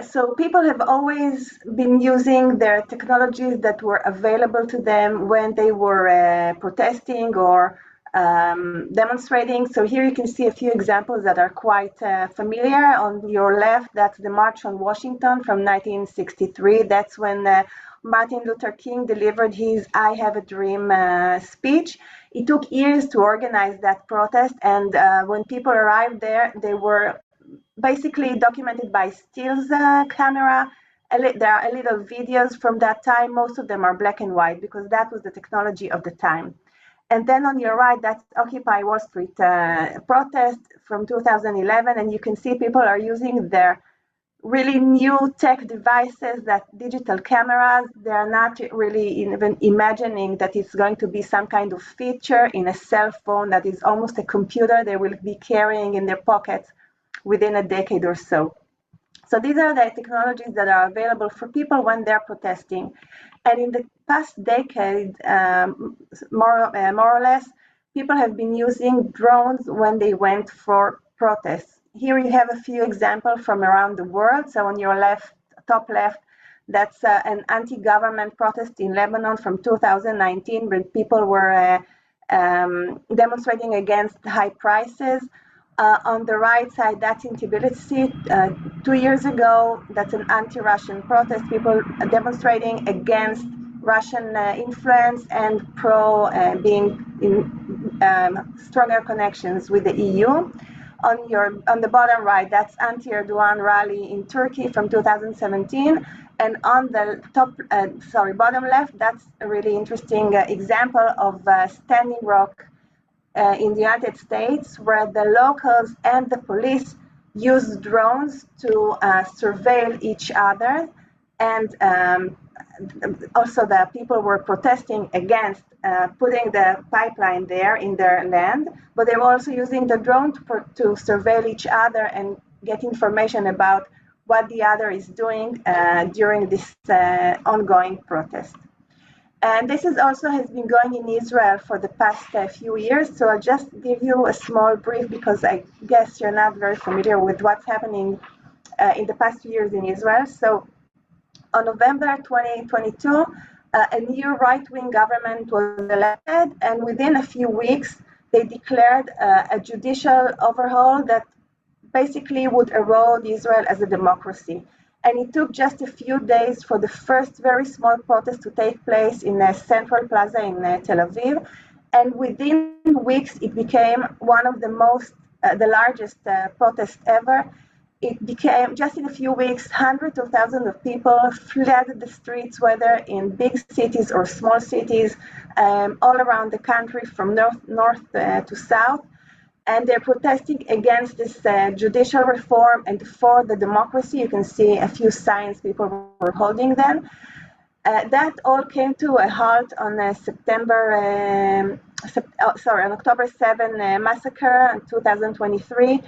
So people have always been using their technologies that were available to them when they were protesting or demonstrating. So here you can see a few examples that are quite familiar. On your left, that's the March on Washington from 1963. That's when Martin Luther King delivered his "I Have a Dream" speech. It took years to organize that protest, and when people arrived there, they were basically documented by stills camera. There are a little videos from that time. Most of them are black and white because that was the technology of the time. And then on your right, that's Occupy Wall Street protest from 2011. And you can see people are using their really new tech devices, that digital cameras. They're not really even imagining that it's going to be some kind of feature in a cell phone that is almost a computer they will be carrying in their pockets within a decade or so. So these are the technologies that are available for people when they're protesting. And in the past decade, more or less, people have been using drones when they went for protests. Here you have a few examples from around the world. So on your left, top left, that's an anti-government protest in Lebanon from 2019, when people were demonstrating against high prices. On the right side, that's in Tbilisi. 2 years ago, that's an anti-Russian protest, people demonstrating against Russian influence and pro being in stronger connections with the EU. On the bottom right, that's anti-Erdogan rally in Turkey from 2017. And on the bottom left, that's a really interesting example of Standing Rock in the United States, where the locals and the police use drones to surveil each other. And also the people were protesting against putting the pipeline there in their land, but they were also using the drone to surveil each other and get information about what the other is doing during this ongoing protest. And this is also has been going in Israel for the past few years. So I'll just give you a small brief because I guess you're not very familiar with what's happening in the past few years in Israel. So on November 2022, a new right-wing government was elected, and within a few weeks, they declared a judicial overhaul that basically would erode Israel as a democracy. And it took just a few days for the first very small protest to take place in a central plaza in Tel Aviv. And within weeks, it became one of the largest protests ever. It became, just in a few weeks, hundreds of thousands of people flooded the streets, whether in big cities or small cities, all around the country from north to south. And they're protesting against this judicial reform and for the democracy. You can see a few signs people were holding them. That all came to a halt on October 7 massacre in 2023.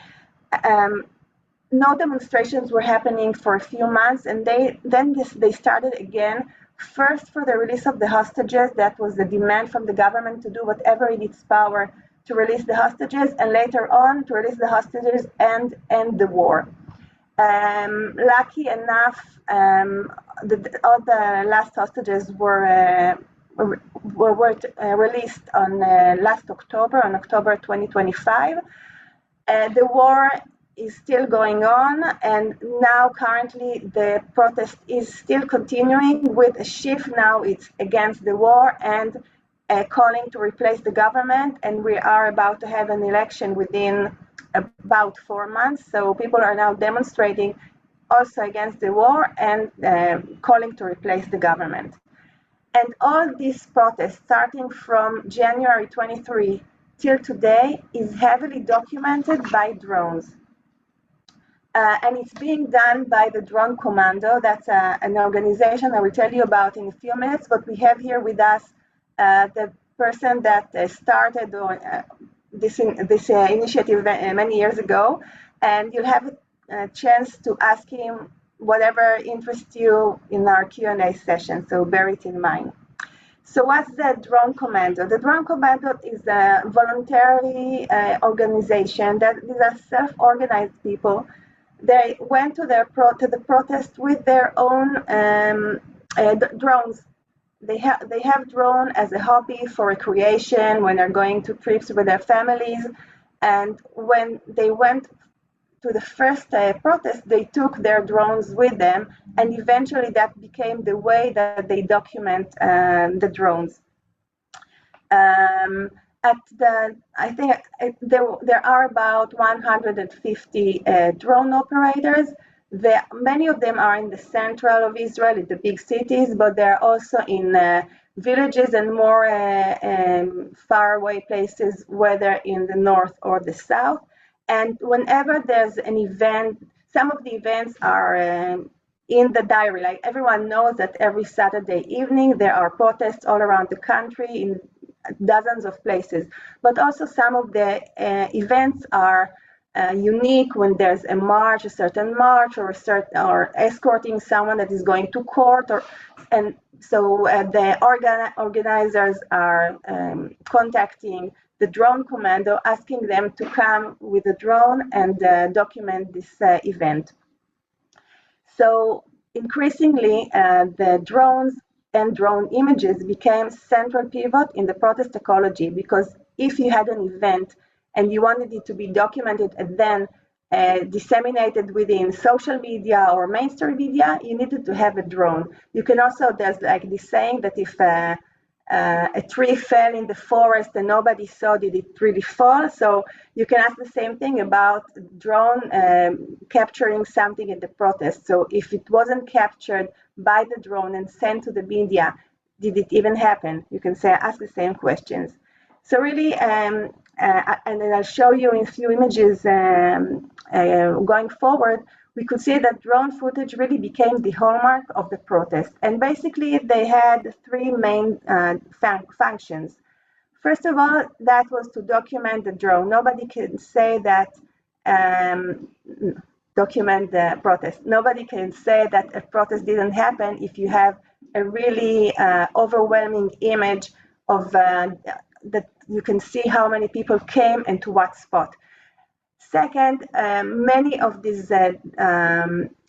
No demonstrations were happening for a few months, and they started again. First, for the release of the hostages. That was the demand from the government to do whatever in its power to release the hostages, and later on to release the hostages and end the war. Lucky enough, all the last hostages were released on last October, on October 2025. The war is still going on, and now currently the protest is still continuing with a shift. Now it's against the war and calling to replace the government, and we are about to have an election within about 4 months. So people are now demonstrating also against the war and calling to replace the government. And all these protests, starting from January 23 till today, is heavily documented by drones. And it's being done by the Drone Commando. That's an organization I will tell you about in a few minutes, but we have here with us the person that started this initiative many years ago, and you'll have a chance to ask him whatever interests you in our Q&A session, so bear it in mind. So what's the Drone Commando? The Drone Commando is a voluntary organization that these are self-organized people they went to the protest with their own drones. They have drone as a hobby for recreation when they're going to trips with their families, and when they went to the first protest, they took their drones with them, and eventually that became the way that they document the drones. I think there are about 150 drone operators. Many of them are in the central of Israel, in the big cities, but they're also in villages and more faraway places, whether in the north or the south. And whenever there's an event, some of the events are in the diary. Like everyone knows that every Saturday evening there are protests all around the country in dozens of places. But also some of the events are unique when there's a march, a certain march, or escorting someone that is going to court, and so the organizers are contacting the drone commando, asking them to come with a drone and document this event. So increasingly, the drones and drone images became central pivot in the protest ecology, because if you had an event and you wanted it to be documented and then disseminated within social media or mainstream media, you needed to have a drone. You can also, there's like this saying that if a tree fell in the forest and nobody saw, did it really fall? So you can ask the same thing about drone capturing something in the protest. So if it wasn't captured by the drone and sent to the media, did it even happen? You can ask the same questions. So really, and then I'll show you in a few images going forward, we could see that drone footage really became the hallmark of the protest. And basically, they had three main functions. First of all, that was to document the drone. Nobody can say that, document the protest. Nobody can say that a protest didn't happen if you have a really overwhelming image of that you can see how many people came and to what spot. Second, many of these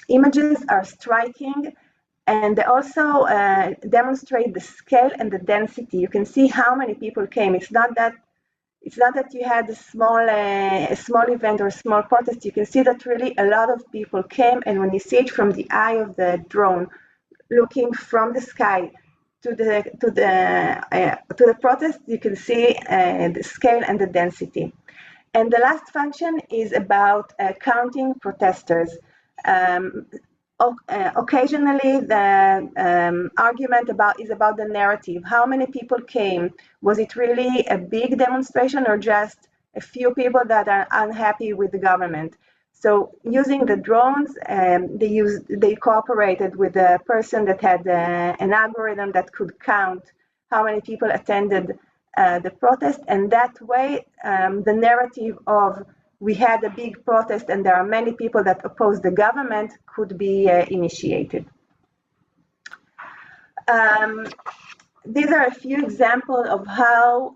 images are striking, and they also demonstrate the scale and the density. You can see how many people came. It's not that you had a small event or a small protest. You can see that really a lot of people came, and when you see it from the eye of the drone, looking from the sky to the protest, you can see the scale and the density. And the last function is about counting protesters. Occasionally, the argument is about the narrative. How many people came? Was it really a big demonstration or just a few people that are unhappy with the government? So using the drones, they cooperated with a person that had an algorithm that could count how many people attended the protest, and that way the narrative of we had a big protest and there are many people that oppose the government could be initiated. These are a few examples of how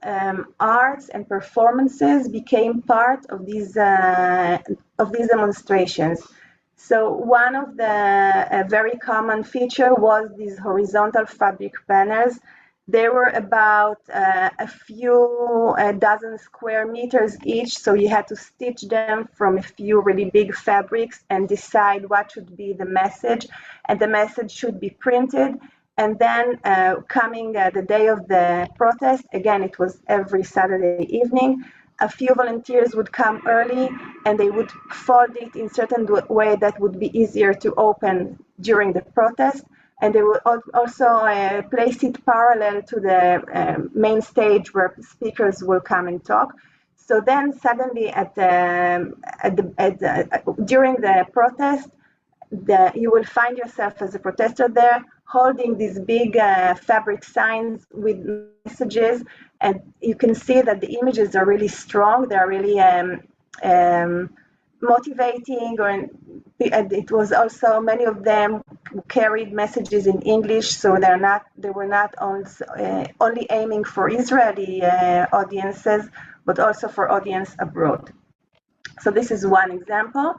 arts and performances became part of these demonstrations. So one of the very common feature was these horizontal fabric banners. They were about a few dozen square meters each, so you had to stitch them from a few really big fabrics and decide what should be the message, and the message should be printed. And then coming the day of the protest, again, it was every Saturday evening, a few volunteers would come early and they would fold it in a certain way that would be easier to open during the protest. And they would also place it parallel to the main stage where speakers will come and talk. So then suddenly during the protest, you will find yourself as a protester there holding these big fabric signs with messages, and you can see that the images are really strong. They're really motivating, and it was also, many of them carried messages in English, so they were not only aiming for Israeli audiences, but also for audience abroad. So this is one example.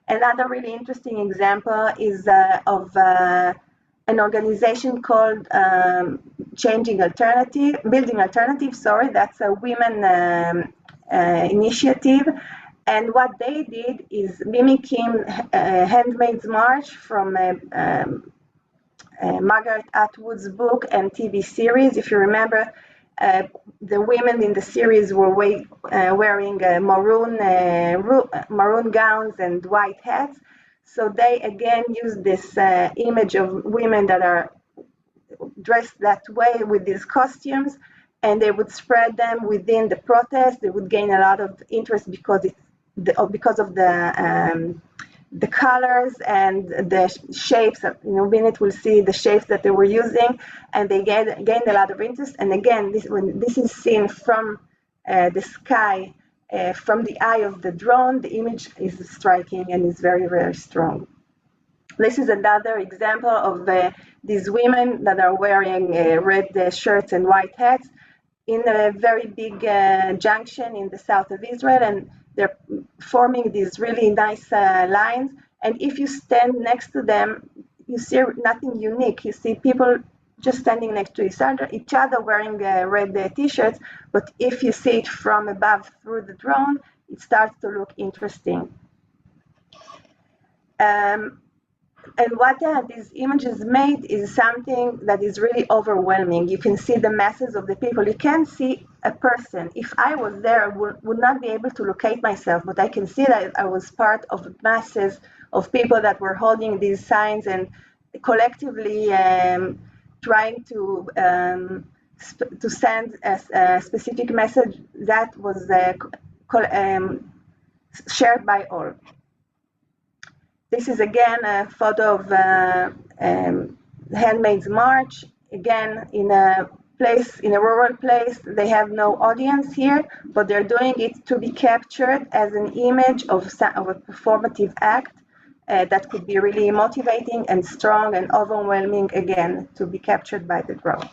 Another really interesting example is of an organization called Building Alternative. Sorry, that's a women initiative. And what they did is mimicking Handmaid's March from Margaret Atwood's book and TV series. If you remember, the women in the series were wearing maroon gowns and white hats. So they again used this image of women that are dressed that way with these costumes, and they would spread them within the protest. They would gain a lot of interest because of the colors and the shapes. Bennett will see the shapes that they were using, and they gained a lot of interest. And again, when this is seen from the sky, from the eye of the drone, the image is striking and is very, very strong. This is another example of these women that are wearing red shirts and white hats in a very big junction in the south of Israel, and they're forming these really nice lines. And if you stand next to them, you see nothing unique. You see people just standing next to each other wearing red t-shirts. But if you see it from above through the drone, it starts to look interesting. And what these images made is something that is really overwhelming. You can see the masses of the people. You can't see a person. If I was there, I would not be able to locate myself, but I can see that I was part of masses of people that were holding these signs and collectively trying to send a specific message that was shared by all. This is again a photo of Handmaid's March. Again, in a rural place. They have no audience here, but they're doing it to be captured as an image of a performative act that could be really motivating and strong and overwhelming, again, to be captured by the drone.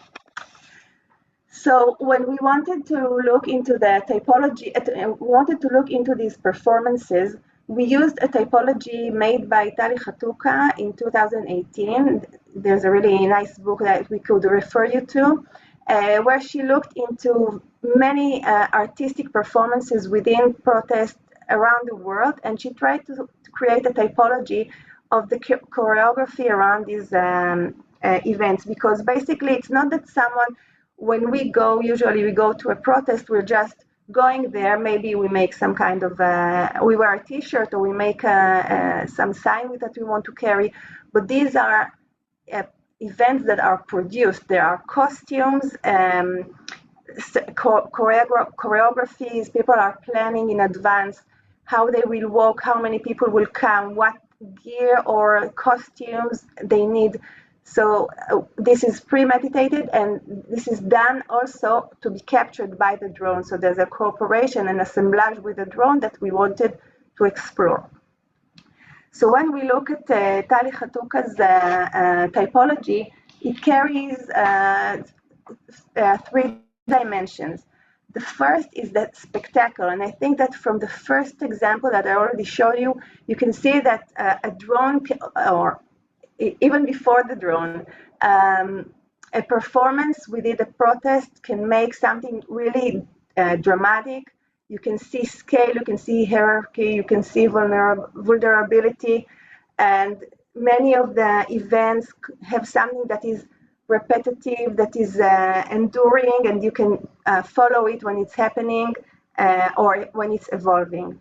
So when we wanted to look into the typology, we wanted to look into these performances, we used a typology made by Tali Khatuka in 2018. There's a really nice book that we could refer you to, where she looked into many artistic performances within protests around the world, and she tried to create a typology of the choreography around these events, because basically it's not that someone, when usually we go to a protest, we're just going there, maybe we make some kind of, we wear a t-shirt or we make some sign that we want to carry, but these are events that are produced. There are costumes, choreographies, people are planning in advance how they will walk, how many people will come, what gear or costumes they need. So this is premeditated, and this is done also to be captured by the drone. So there's a cooperation and assemblage with the drone that we wanted to explore. So when we look at Tali Khatuka's typology, it carries 3 dimensions. The first is that spectacle, and I think that from the first example that I already showed you, you can see that a drone, or even before the drone, a performance within a protest can make something really dramatic. You can see scale, you can see hierarchy, you can see vulnerability, and many of the events have something that is repetitive, that is enduring, and you can follow it when it's happening or when it's evolving.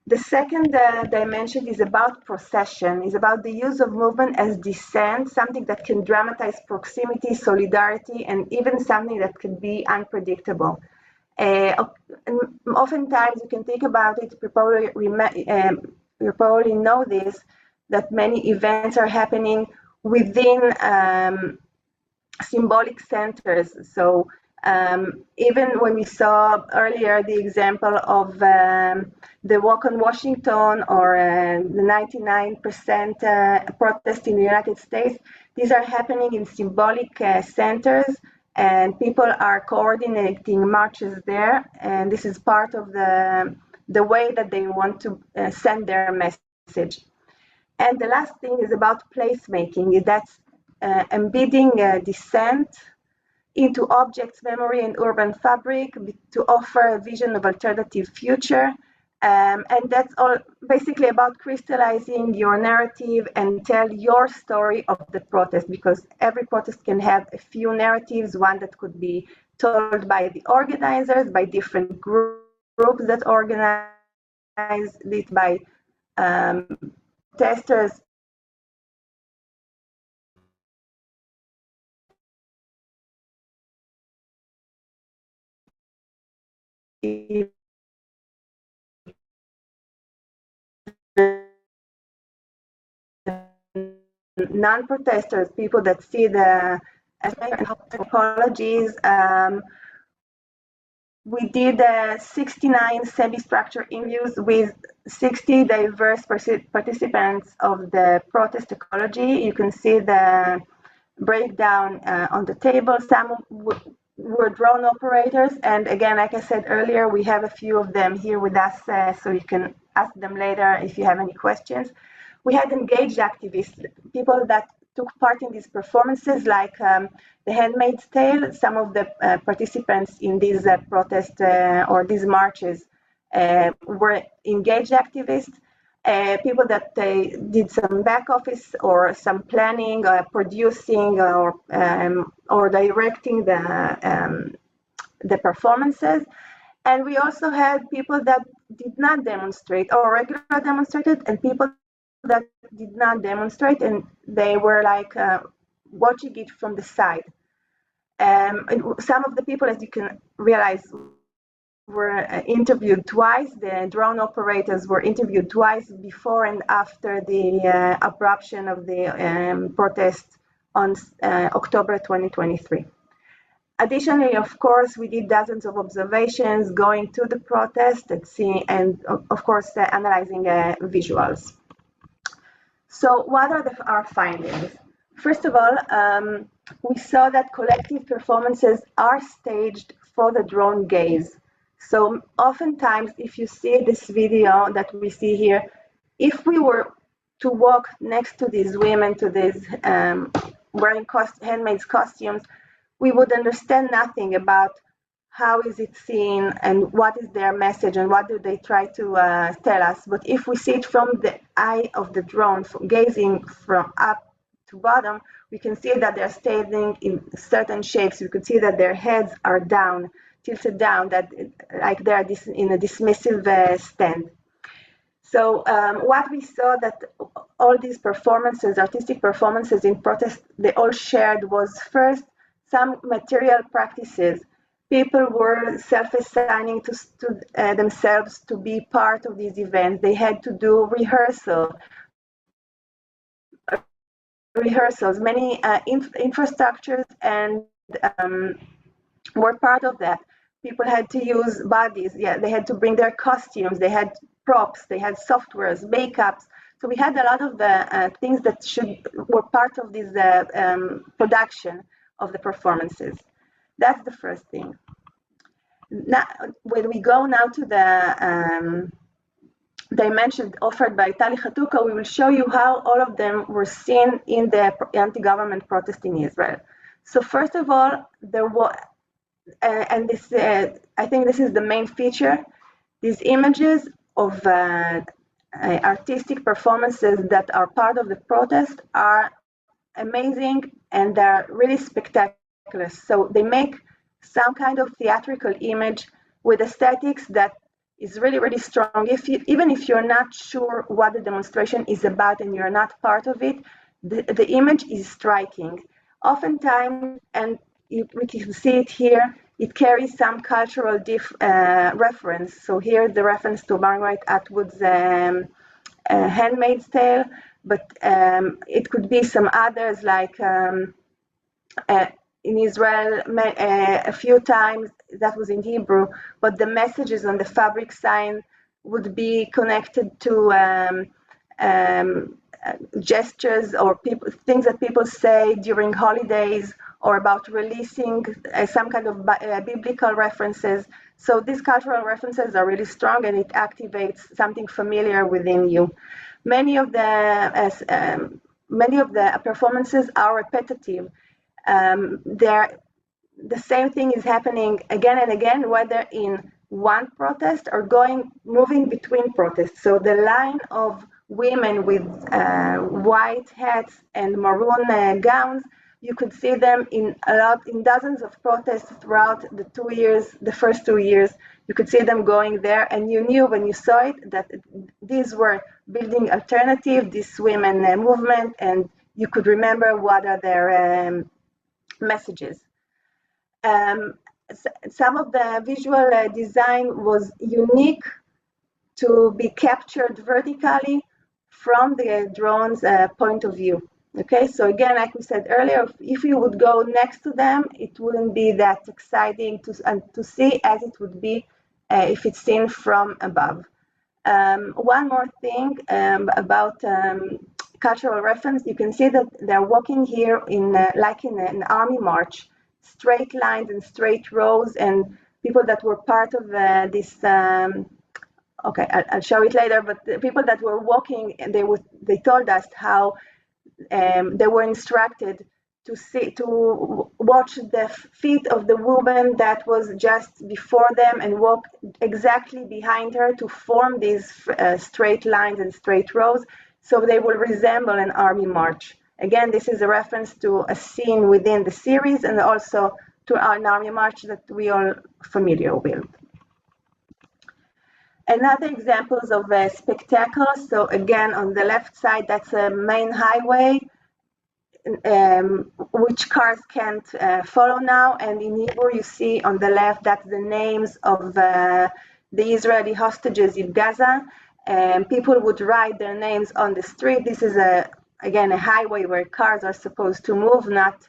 The second dimension is about procession, is about the use of movement as descent, something that can dramatize proximity, solidarity, and even something that can be unpredictable. Oftentimes, you can think about it, you probably know this, that many events are happening within symbolic centers. So even when we saw earlier the example of the walk on Washington or the 99% protest in the United States, these are happening in symbolic centers, and people are coordinating marches there, and this is part of the way that they want to send their message. message. And the last thing is about placemaking. That's embedding dissent into objects, memory, and urban fabric to offer a vision of alternative future. And that's all basically about crystallizing your narrative and tell your story of the protest, because every protest can have a few narratives, one that could be told by the organizers, by different groups that organize it, by protesters. Non-protesters, people that see the apologies. We did 69 semi-structured interviews with 60 diverse participants of the protest ecology. You can see the breakdown on the table. Some were drone operators, and again, like I said earlier, we have a few of them here with us, so you can ask them later if you have any questions. We had engaged activists, people that took part in these performances, like the Handmaid's Tale. Some of the participants in these protests or these marches were engaged activists. People that did some back office or some planning, producing, or directing the performances. And we also had people that did not demonstrate, or regular demonstrated, and people that did not demonstrate, and they were like watching it from the side. Some of the people, as you can realize, were interviewed twice. The drone operators were interviewed twice before and after the abruption of the protest on October 2023. Additionally, of course, we did dozens of observations going to the protest and of course, analyzing visuals. So what are our findings? First of all, we saw that collective performances are staged for the drone gaze. So oftentimes, if you see this video that we see here, if we were to walk next to these women, to these wearing handmade costumes, we would understand nothing about how is it seen and what is their message and what do they try to tell us. But if we see it from the eye of the drone, gazing from up to bottom, we can see that they're standing in certain shapes. We could see that their heads are down, tilted down, that like they're in a dismissive stand. So what we saw that all these performances, artistic performances in protest, they all shared was first some material practices. People were self-assigning to themselves to be part of these events. They had to do rehearsals, many infrastructures, and were part of that. People had to use bodies. Yeah, they had to bring their costumes. They had props. They had softwares, makeups. So we had a lot of the things that were part of this production of the performances. That's the first thing. Now, when we go now to the dimensions offered by Tali Khatuka, we will show you how all of them were seen in the anti-government protest in Israel. So first of all, there was, and this, I think this is the main feature, these images of artistic performances that are part of the protest are amazing and they're really spectacular. So they make some kind of theatrical image with aesthetics that is really, really strong. Even if you're not sure what the demonstration is about and you're not part of it, the image is striking. Oftentimes, and we can see it here, it carries some cultural reference. So here the reference to Margaret Atwood's Handmaid's Tale, but it could be some others, like in Israel a few times that was in Hebrew, but the messages on the fabric sign would be connected to gestures or things that people say during holidays, or about releasing some kind of biblical references. So these cultural references are really strong and it activates something familiar within you. Many of the performances are repetitive. The same thing is happening again and again, whether in one protest or moving between protests. So the line of women with white hats and maroon gowns, you could see them in dozens of protests throughout the first 2 years. You could see them going there, and you knew when you saw it that these were building alternative, this women movement, and you could remember what are their messages. Some of the visual design was unique to be captured vertically from the drone's point of view. Okay, so again, like we said earlier, if you would go next to them, it wouldn't be that exciting to see as it would be if it's seen from above. One more thing about cultural reference, you can see that they're walking here like in an army march, straight lines and straight rows, and people that were part of this. Okay, I'll show it later. But the people that were walking, and they told us how they were instructed to watch the feet of the woman that was just before them and walk exactly behind her to form these straight lines and straight rows, so they will resemble an army march. Again, this is a reference to a scene within the series and also to an army march that we are familiar with. Another examples of spectacles. So again, on the left side, that's a main highway, which cars can't follow now. And in Hebrew, you see on the left, that's the names of the Israeli hostages in Gaza. People would write their names on the street. This is again a highway where cars are supposed to move, not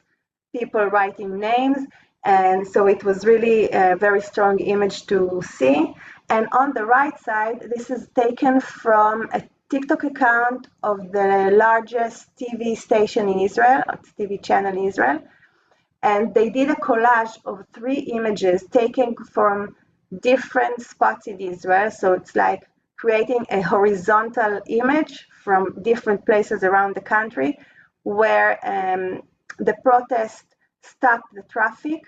people writing names. And so it was really a very strong image to see. And on the right side, this is taken from a TikTok account of the largest TV station in Israel, TV channel in Israel. And they did a collage of 3 images taken from different spots in Israel. So it's like creating a horizontal image from different places around the country where the protest stopped the traffic.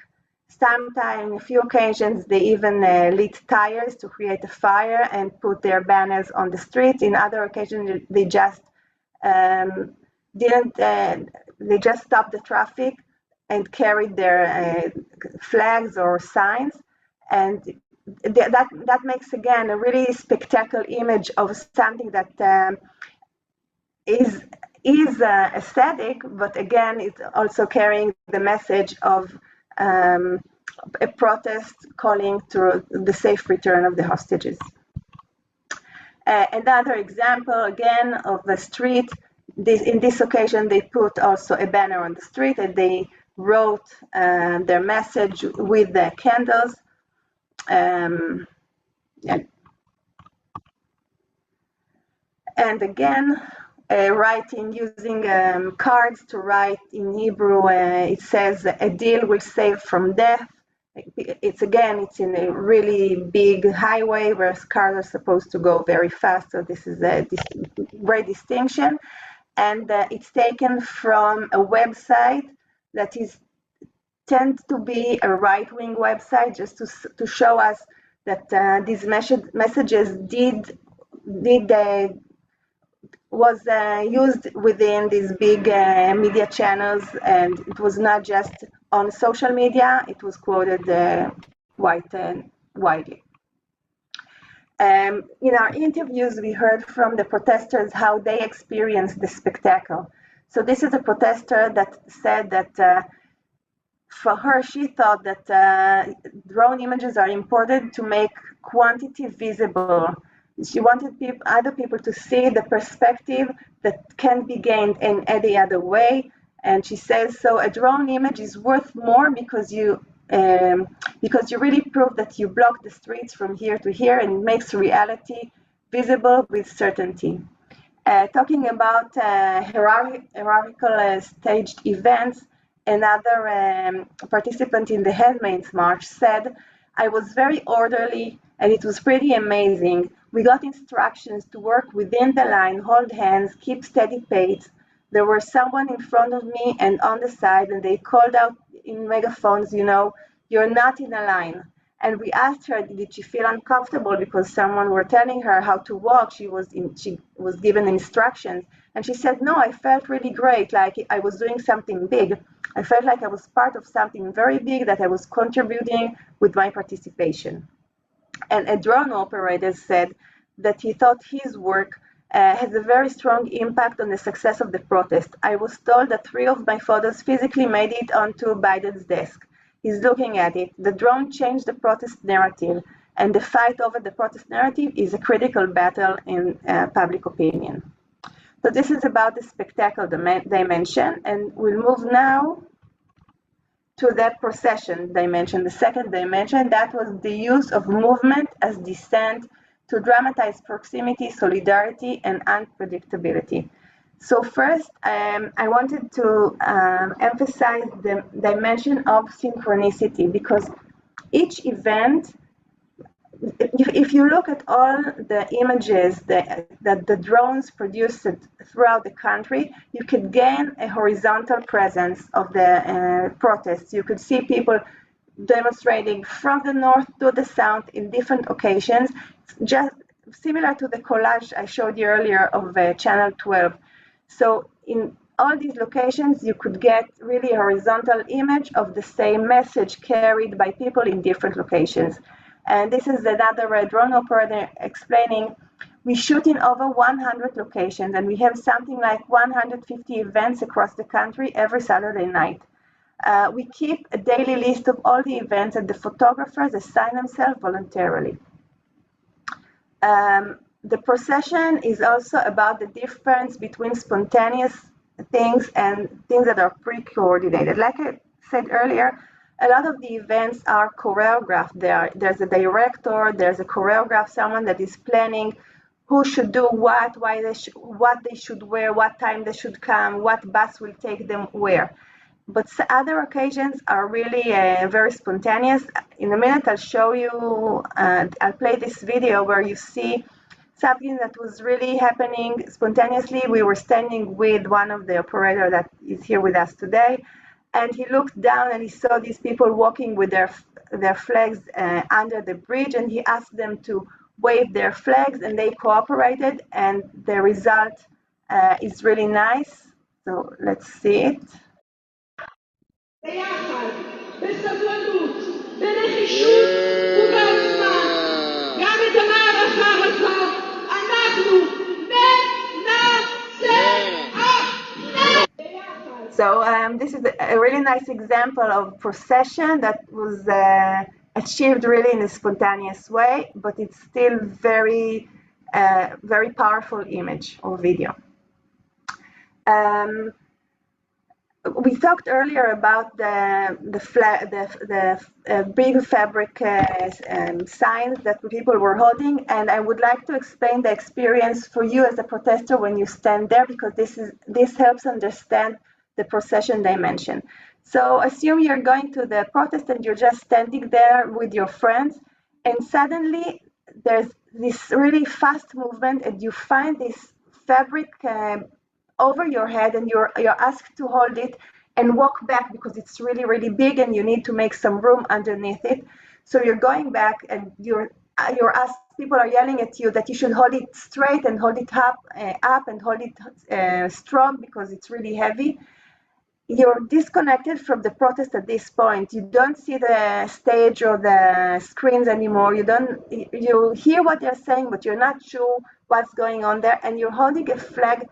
Sometimes, a few occasions, they even lit tires to create a fire and put their banners on the streets. In other occasions, they just they just stopped the traffic and carried their flags or signs, and that makes again a really spectacular image of something that is aesthetic, but again, it's also carrying the message of a protest calling to the safe return of the hostages. Another example, again, of the street. In this occasion, they put also a banner on the street, and they wrote their message with the candles. And again, writing using cards to write in Hebrew. It says, "A deal will save from death." It's in a really big highway where cars are supposed to go very fast. So this is a great distinction. And it's taken from a website that tends to be a right-wing website, just to show us that these messages was used within these big media channels, and it was not just on social media, it was quoted widely. In our interviews, we heard from the protesters how they experienced the spectacle. So this is a protester that said that for her, she thought that drone images are important to make quantity visible. She wanted other people to see the perspective that can be gained in any other way. And she says, so a drone image is worth more because you really prove that you block the streets from here to here, and it makes reality visible with certainty. Talking about hierarchical staged events, another participant in the Handmaids March said, "I was very orderly and it was pretty amazing. We got instructions to work within the line, hold hands, keep steady pace. There was someone in front of me and on the side, and they called out in megaphones, you're not in a line. And we asked her, did she feel uncomfortable because someone were telling her how to walk? She was given instructions. And she said, no, I felt really great, like I was doing something big. I felt like I was part of something very big, that I was contributing with my participation. And a drone operator said that he thought his work has a very strong impact on the success of the protest. I was told that 3 of my photos physically made it onto Biden's desk. He's looking at it. The drone changed the protest narrative, and the fight over the protest narrative is a critical battle in public opinion. So this is about the spectacle dimension, and we'll move now to that procession dimension, the second dimension. That was the use of movement as descent to dramatize proximity, solidarity, and unpredictability. So first, I wanted to emphasize the dimension of synchronicity, because each event, if you look at all the images that the drones produced throughout the country, you could gain a horizontal presence of the protests. You could see people demonstrating from the north to the south in different occasions, just similar to the collage I showed you earlier of Channel 12. So in all these locations, you could get really a horizontal image of the same message carried by people in different locations. And this is another drone operator explaining, we shoot in over 100 locations, and we have something like 150 events across the country every Saturday night. We keep a daily list of all the events, and the photographers assign themselves voluntarily. The procession is also about the difference between spontaneous things and things that are pre-coordinated. Like I said earlier, a lot of the events are choreographed. There's a director, there's a choreograph, someone that is planning who should do what, what they should wear, what time they should come, what bus will take them where. But other occasions are really very spontaneous. In a minute, I'll show you, I'll play this video where you see something that was really happening spontaneously. We were standing with one of the operators that is here with us today, and he looked down and he saw these people walking with their flags under the bridge, and he asked them to wave their flags, and they cooperated, and the result is really nice. So let's see it. ביחד, בסבלנות, בנחישות ובעוצמה, גם את המערכה הזאת אנחנו ננצח. So this is a really nice example of procession that was achieved really in a spontaneous way, but it's still very, very powerful image or video. We talked earlier about the big fabric signs that people were holding, and I would like to explain the experience for you as a protester when you stand there, because this helps understand the procession dimension. So assume you're going to the protest and you're just standing there with your friends, and suddenly there's this really fast movement, and you find this fabric over your head, and you're asked to hold it and walk back because it's really, really big, and you need to make some room underneath it. So you're going back, and you're asked, people are yelling at you that you should hold it straight and hold it up and hold it strong because it's really heavy. You're disconnected from the protest at this point. You don't see the stage or the screens anymore. You hear what they're saying, but you're not sure what's going on there, and you're holding a flag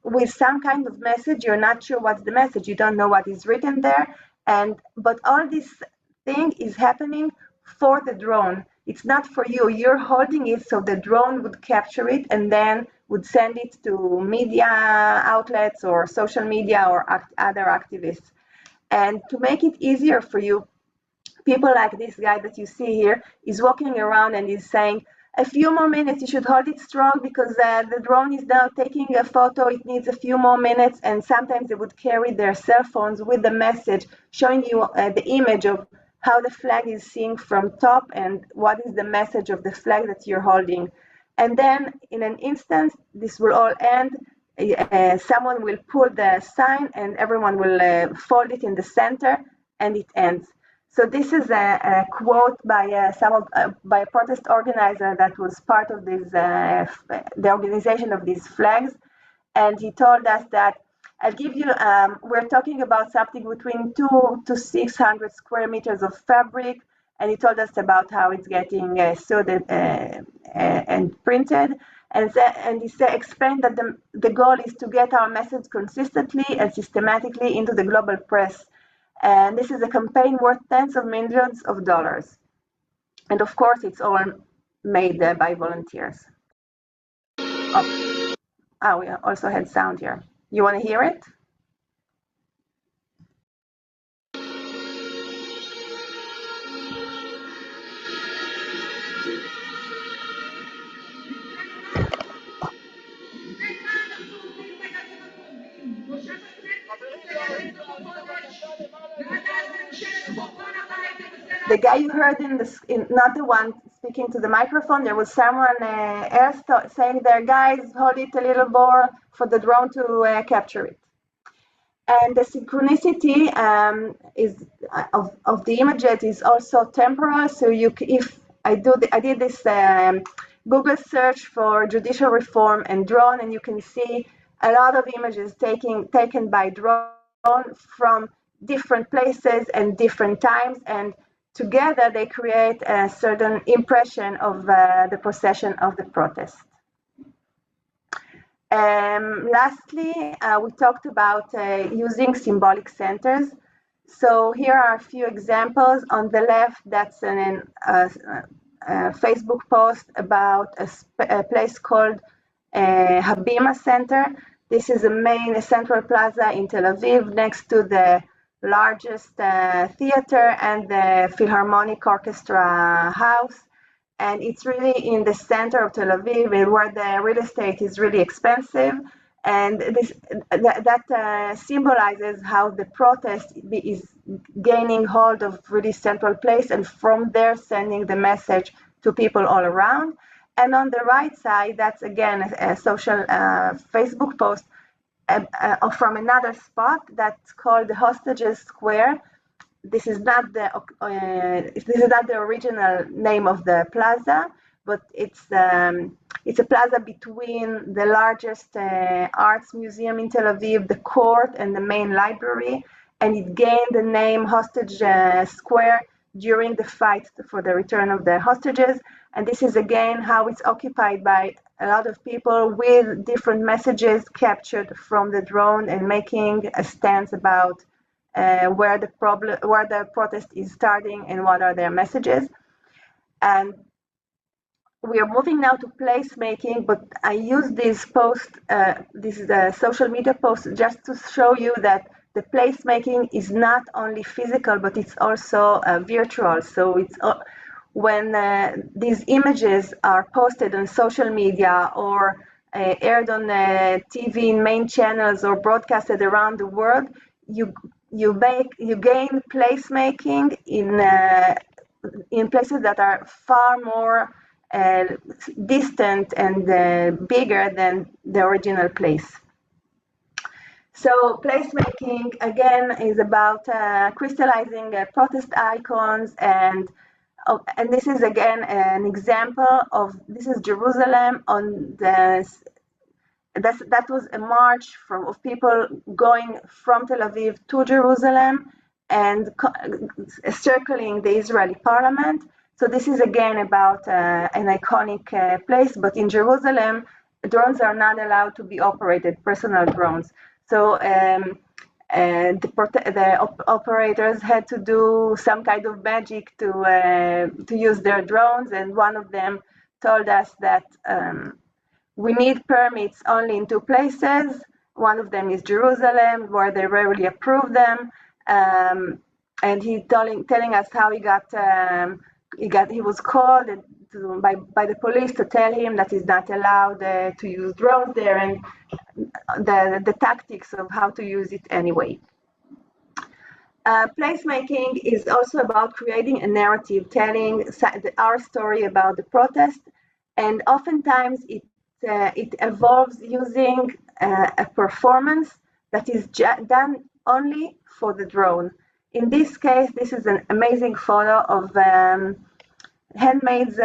with some kind of message. You're not sure what's the message. You don't know what is written there, but all this thing is happening for the drone. It's not for you. You're holding it so the drone would capture it and then would send it to media outlets or social media or other activists. And to make it easier for you, people like this guy that you see here is walking around and is saying, a few more minutes, you should hold it strong because the drone is now taking a photo, it needs a few more minutes, and sometimes they would carry their cell phones with the message showing you the image of how the flag is seen from top and what is the message of the flag that you're holding. And then in an instant, this will all end. Someone will pull the sign and everyone will fold it in the center and it ends. So this is a quote by by a protest organizer that was part of this, the organization of these flags. And he told us that, I'll give you, we're talking about something between 200 to 600 square meters of fabric. And he told us about how it's getting sewed and printed. And he explained that the goal is to get our message consistently and systematically into the global press. And this is a campaign worth tens of millions of dollars. And of course, it's all made by volunteers. Oh, we also had sound here. You want to hear it? The guy you heard not the one speaking to the microphone, there was someone else saying there, guys, hold it a little more for the drone to capture it. And the synchronicity of the images is also temporal. So if I did this Google search for judicial reform and drone, and you can see a lot of images taken by drone from different places and different times, and together they create a certain impression of the procession of the protest. Lastly, we talked about using symbolic centers. So here are a few examples. On the left, that's a Facebook post about a place called Habima Center. This is a central plaza in Tel Aviv next to the largest theater and the Philharmonic Orchestra house. And it's really in the center of Tel Aviv, where the real estate is really expensive. And that symbolizes how the protest is gaining hold of really central place, and from there sending the message to people all around. And on the right side, that's again a social Facebook post from another spot that's called the Hostages Square. This is not the original name of the plaza, but it's a plaza between the largest arts museum in Tel Aviv, the court, and the main library, and it gained the name Hostage Square during the fight for the return of the hostages. And this is again how it's occupied by a lot of people with different messages captured from the drone and making a stance about where the protest is starting and what are their messages. And we are moving now to placemaking, but I use this post, this is a social media post, just to show you that the placemaking is not only physical, but it's also virtual. So it's when these images are posted on social media or aired on TV in main channels or broadcasted around the world, you gain placemaking in places that are far more distant and bigger than the original place. So placemaking again is about crystallizing protest icons, and this is again an example of, this is Jerusalem on the. That was a march of people going from Tel Aviv to Jerusalem and circling the Israeli parliament. So this is again about an iconic place, but in Jerusalem, drones are not allowed to be operated, personal drones. So the operators had to do some kind of magic to use their drones, and one of them told us that we need permits only in two places. One of them is Jerusalem, where they rarely approve them. And he telling us how he was called by the police to tell him that he's not allowed to use drones there, and the tactics of how to use it anyway. Placemaking is also about creating a narrative, telling our story about the protest, and oftentimes it involves using a performance that is done only for the drone. In this case, this is an amazing photo of handmaids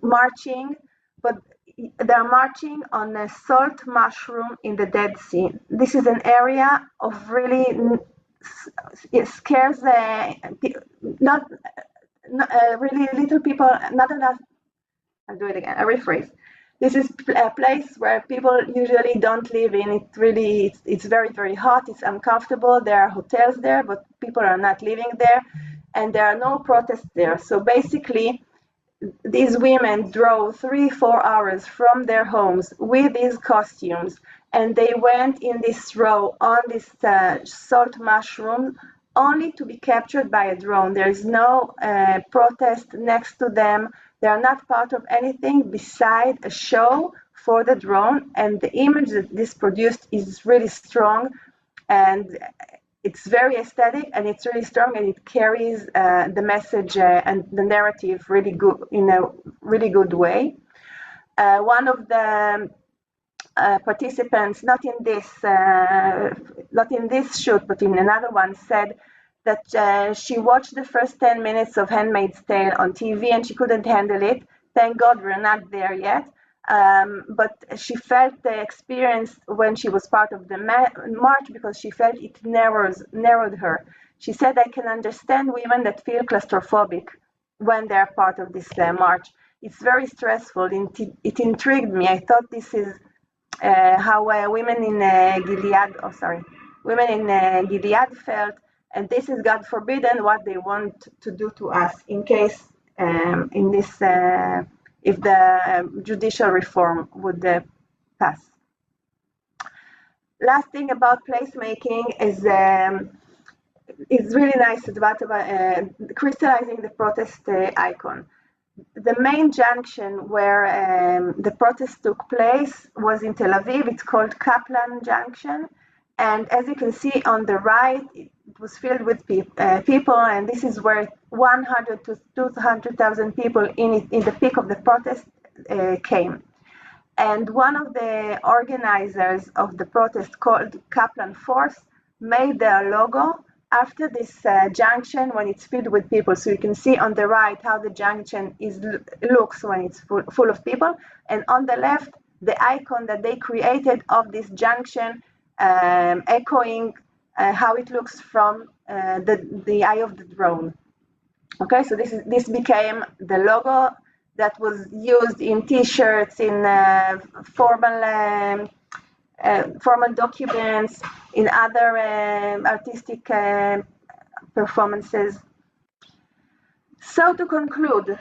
marching, but they're marching on a salt mushroom in the Dead Sea. This is an area of really, it scares not really little people, not enough. I'll do it again, I rephrase. This is a place where people usually don't live in. It's very, very hot, it's uncomfortable. There are hotels there, but people are not living there, and there are no protests there. So basically, these women drove 3-4 hours from their homes with these costumes, and they went in this row on this salt mushroom only to be captured by a drone. There is no protest next to them. They are not part of anything beside a show for the drone, and the image that this produced is really strong, and it's very aesthetic, and it's really strong, and it carries the message and the narrative really good in a really good way. One of the participants, not in this shoot, but in another one, said that she watched the first 10 minutes of Handmaid's Tale on TV and she couldn't handle it. Thank God we're not there yet. But she felt the experience when she was part of the march because she felt it narrowed her. She said, I can understand women that feel claustrophobic when they're part of this march. It's very stressful. It intrigued me. I thought this is how women in Gilead felt, and this is, God forbidden, what they want to do to us in case if the judicial reform would pass. Last thing about placemaking is it's really nice about crystallizing the protest icon. The main junction where the protest took place was in Tel Aviv. It's called Kaplan Junction. And as you can see on the right, it was filled with people, and this is where 100 to 200,000 people in the peak of the protest came. And one of the organizers of the protest, called Kaplan Force, made their logo after this junction when it's filled with people. So you can see on the right how the junction looks when it's full of people, and on the left, the icon that they created of this junction, echoing how it looks from the eye of the drone. Okay, so this became the logo that was used in T-shirts, in formal documents, in other artistic performances. So to conclude,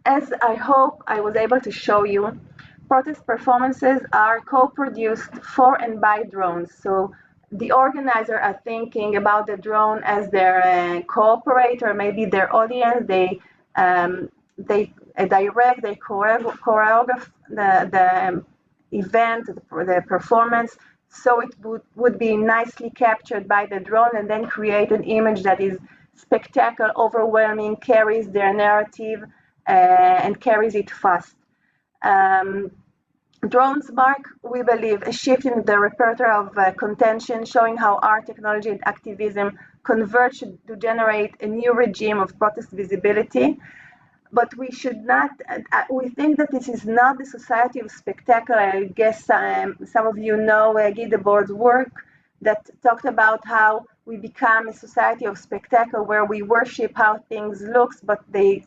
as I hope I was able to show you, protest performances are co-produced for and by drones. So the organizers are thinking about the drone as their cooperator, maybe their audience. They direct, they choreograph the event, the performance, so it would be nicely captured by the drone and then create an image that is spectacular, overwhelming, carries their narrative, and carries it fast. Drones mark, we believe, a shift in the repertoire of contention, showing how art, technology, and activism converge to generate a new regime of protest visibility. But we should not, we think that this is not the society of spectacle. I guess some of you know Guy Debord's work that talked about how we become a society of spectacle where we worship how things look, but they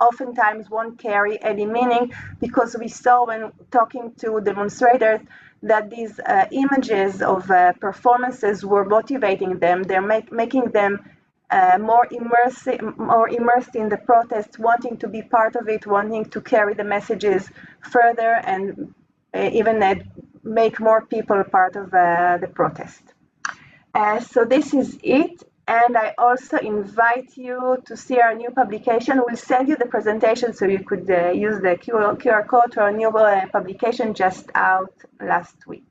oftentimes won't carry any meaning, because we saw when talking to demonstrators that these images of performances were motivating them. They're making them more immersed in the protest, wanting to be part of it, wanting to carry the messages further, and even make more people part of the protest. So this is it. And I also invite you to see our new publication. We'll send you the presentation so you could use the QR code to our new publication just out last week.